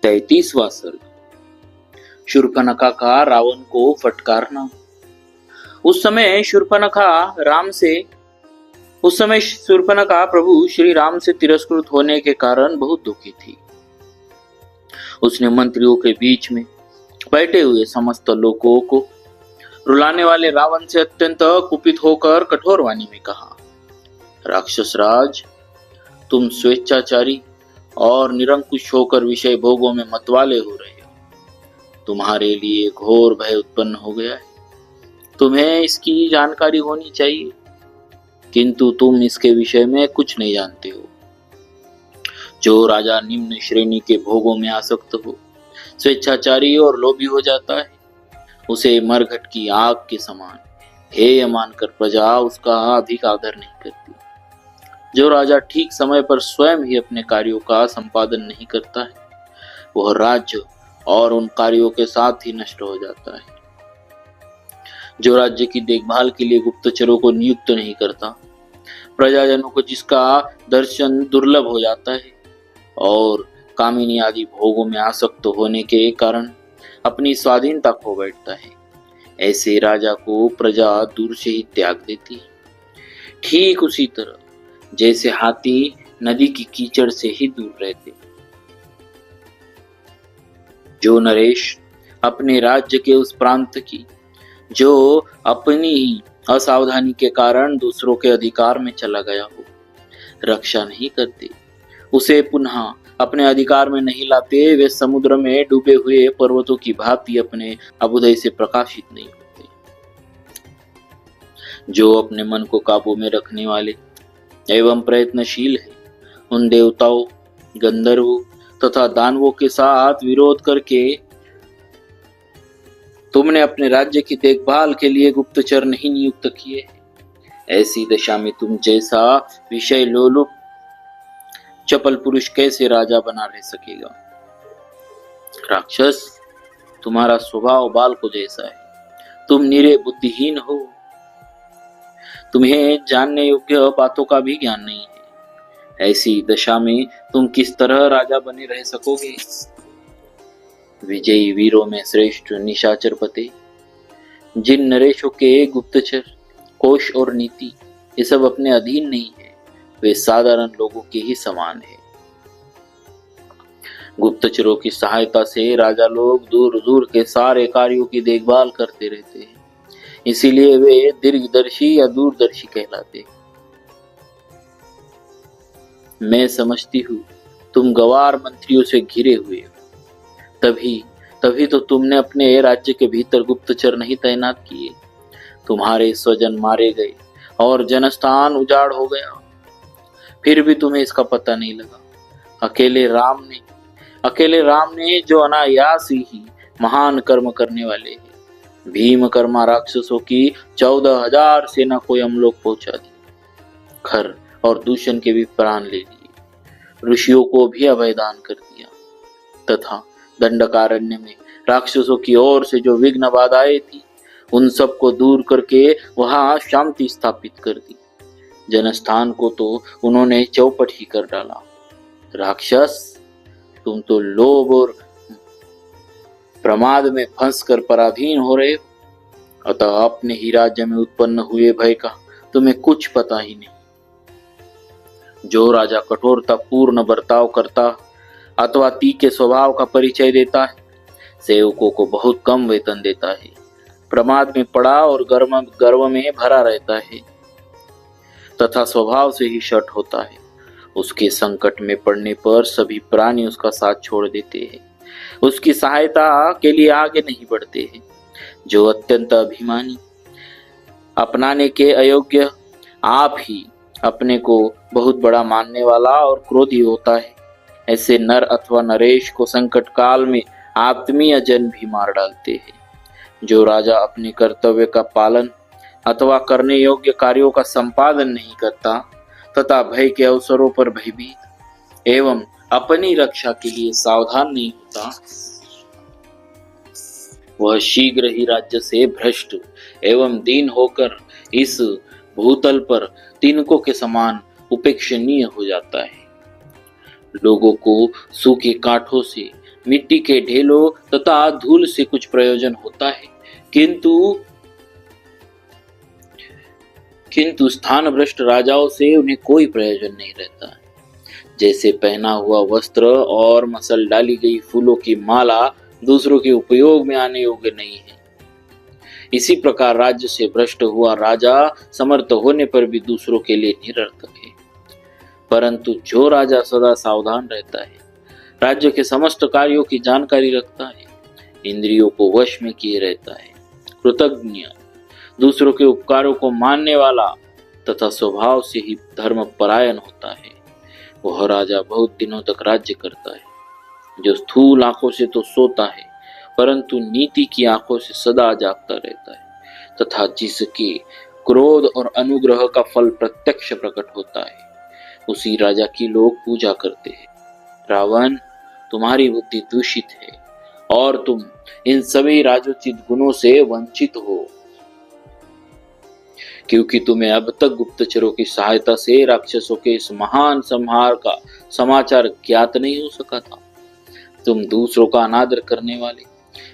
33वां सर्ग। शूर्पणखा का रावण को फटकारना। उस समय शूर्पणखा प्रभु श्री राम से तिरस्कृत होने के कारण बहुत दुखी थी। उसने मंत्रियों के बीच में बैठे हुए समस्त लोगों को रुलाने वाले रावण से अत्यंत कुपित होकर कठोर वाणी में कहा, राक्षस राज, तुम स्वेच्छाचारी और निरंकुश होकर विषय भोगों में मतवाले हो रहे हो। तुम्हारे लिए घोर भय उत्पन्न हो गया है। तुम्हें इसकी जानकारी होनी चाहिए, किंतु तुम इसके विषय में कुछ नहीं जानते हो। जो राजा निम्न श्रेणी के भोगों में आसक्त हो, स्वेच्छाचारी और लोभी हो जाता है, उसे मरघट की आग के समान हेय मानकर प्रजा उसका अधिक आदर नहीं करती। जो राजा ठीक समय पर स्वयं ही अपने कार्यों का संपादन नहीं करता है, वह राज्य और उन कार्यों के साथ ही नष्ट हो जाता है। जो राज्य की देखभाल के लिए गुप्तचरों को नियुक्त नहीं करता, प्रजाजनों को जिसका दर्शन दुर्लभ हो जाता है और कामिनी आदि भोगों में आसक्त होने के कारण अपनी स्वाधीनता खो बैठता है, ऐसे राजा को प्रजा दूर से ही त्याग देती है। ठीक उसी तरह जैसे हाथी नदी की कीचड़ से ही दूर रहते। जो नरेश अपने राज्य के उस प्रांत की जो अपनी ही असावधानी के कारण दूसरों के अधिकार में चला गया हो, रक्षा नहीं करते, उसे पुनः अपने अधिकार में नहीं लाते, वे समुद्र में डूबे हुए पर्वतों की भांति अपने अभुदय से प्रकाशित नहीं होते। जो अपने मन को काबू में रखने वाले एवं प्रयत्नशील है, उन देवताओं, गंधर्वों तथा दानवों के साथ विरोध करके तुमने अपने राज्य की देखभाल के लिए गुप्तचर नहीं नियुक्त किए। ऐसी दशा में तुम जैसा विषय लोलुप चपल पुरुष कैसे राजा बना रह सकेगा। राक्षस, तुम्हारा स्वभाव बाल को जैसा है, तुम निरे बुद्धिहीन हो। तुम्हें जानने योग्य बातों का भी ज्ञान नहीं है। ऐसी दशा में तुम किस तरह राजा बने रह सकोगे। विजयी वीरों में श्रेष्ठ निशाचर पते, जिन नरेशों के गुप्तचर, कोश और नीति ये सब अपने अधीन नहीं है, वे साधारण लोगों के ही समान है। गुप्तचरों की सहायता से राजा लोग दूर दूर के सारे कार्यों की देखभाल करते रहते हैं, इसीलिए वे दीर्घदर्शी या दूरदर्शी कहलाते। मैं समझती हूँ तुम गवार मंत्रियों से घिरे हुए हो, तभी तो तुमने अपने राज्य के भीतर गुप्तचर नहीं तैनात किए। तुम्हारे स्वजन मारे गए और जनस्थान उजाड़ हो गया, फिर भी तुम्हें इसका पता नहीं लगा। अकेले राम ने जो अनायास ही महान कर्म करने वाले हैं, भीमकर्मा राक्षसों की 14,000 सेना को यमलोक पहुंचा दी, खर और दूषण के भी प्राण ले लिए, ऋषियों को भी अभयदान कर दिया, तथा दंडकारण्य में राक्षसों की ओर से जो विघ्न बाधाएं थी, उन सब को दूर करके वहां शांति स्थापित कर दी। जनस्थान को तो उन्होंने चौपट ही कर डाला। राक्षस, तुम तो लोभ और प्रमाद में फंसकर पराधीन हो रहे हो, अतः अपने ही राज्य में उत्पन्न हुए भय का तुम्हें कुछ पता ही नहीं। जो राजा कठोरता पूर्ण बर्ताव करता अथवा तीखे स्वभाव का परिचय देता है, सेवकों को बहुत कम वेतन देता है, प्रमाद में पड़ा और गर्व में भरा रहता है, तथा स्वभाव से ही शठ होता है, उसके संकट में पड़ने पर सभी प्राणी उसका साथ छोड़ देते हैं, उसकी सहायता के लिए आगे नहीं बढ़ते हैं। जो अत्यंत अभिमानी, अपनाने के अयोग्य, आप ही अपने को बहुत बड़ा मानने वाला और क्रोधी होता है, ऐसे नर अथवा नरेश को संकट काल में आत्मीय जन भी मार डालते हैं। जो राजा अपने कर्तव्य का पालन अथवा करने योग्य कार्यों का संपादन नहीं करता तथा भय के अवसरों पर भयभीत एवं अपनी रक्षा के लिए सावधान नहीं होता, वह शीघ्र ही राज्य से भ्रष्ट एवं दीन होकर इस भूतल पर तिनकों के समान उपेक्षणीय हो जाता है। लोगों को सूखे कांठों से मिट्टी के ढेलों तथा धूल से कुछ प्रयोजन होता है, किंतु स्थान भ्रष्ट राजाओं से उन्हें कोई प्रयोजन नहीं रहता। जैसे पहना हुआ वस्त्र और मसल डाली गई फूलों की माला दूसरों के उपयोग में आने योग्य नहीं है, इसी प्रकार राज्य से भ्रष्ट हुआ राजा समर्थ होने पर भी दूसरों के लिए निरर्थक है। परंतु जो राजा सदा सावधान रहता है, राज्य के समस्त कार्यों की जानकारी रखता है, इंद्रियों को वश में किए रहता है, कृतज्ञ, दूसरों के उपकारों को मानने वाला तथा स्वभाव से ही धर्म परायण होता है, वह राजा बहुत दिनों तक राज्य करता है। जो स्थूल आंखों से तो सोता है, परंतु नीति की आंखों से सदा जागता रहता है, तथा जिसके क्रोध और अनुग्रह का फल प्रत्यक्ष प्रकट होता है, उसी राजा की लोग पूजा करते हैं। रावण, तुम्हारी बुद्धि दूषित है और तुम इन सभी राजोचित गुणों से वंचित हो, क्योंकि तुम्हें अब तक गुप्तचरों की सहायता से राक्षसों के इस महान संहार का समाचार ज्ञात नहीं हो सका था। तुम दूसरों का अनादर करने वाले,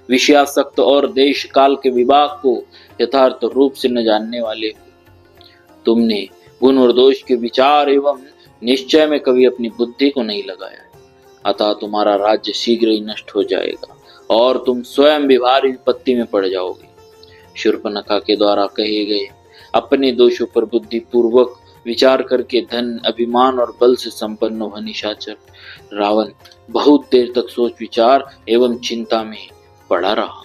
विषयासक्त और देश काल के विभाग को यथार्थ रूप से न जानने वाले हो। तुमने गुण और दोष के विचार एवं निश्चय में कभी अपनी बुद्धि को नहीं लगाया, अतः तुम्हारा राज्य शीघ्र ही नष्ट हो जाएगा और तुम स्वयं भी भारी विपत्ति में पड़ जाओगे। शूर्पणखा के द्वारा कहे गए अपने दोषों पर बुद्धि पूर्वक विचार करके धन, अभिमान और बल से संपन्न वह निशाचर रावण बहुत देर तक सोच विचार एवं चिंता में पड़ा रहा।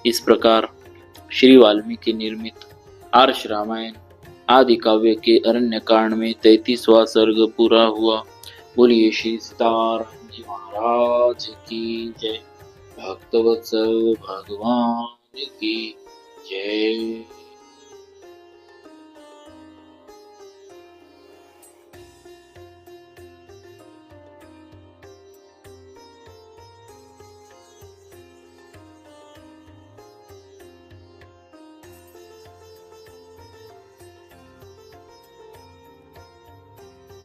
इस प्रकार श्री वाल्मीकि निर्मित आर्ष रामायण आदि काव्य के अरण्य कांड में 33वां सर्ग पूरा हुआ। बोलिए श्री सीताराम जी महाराज की जय। भक्तवत्सल भगवान की जय।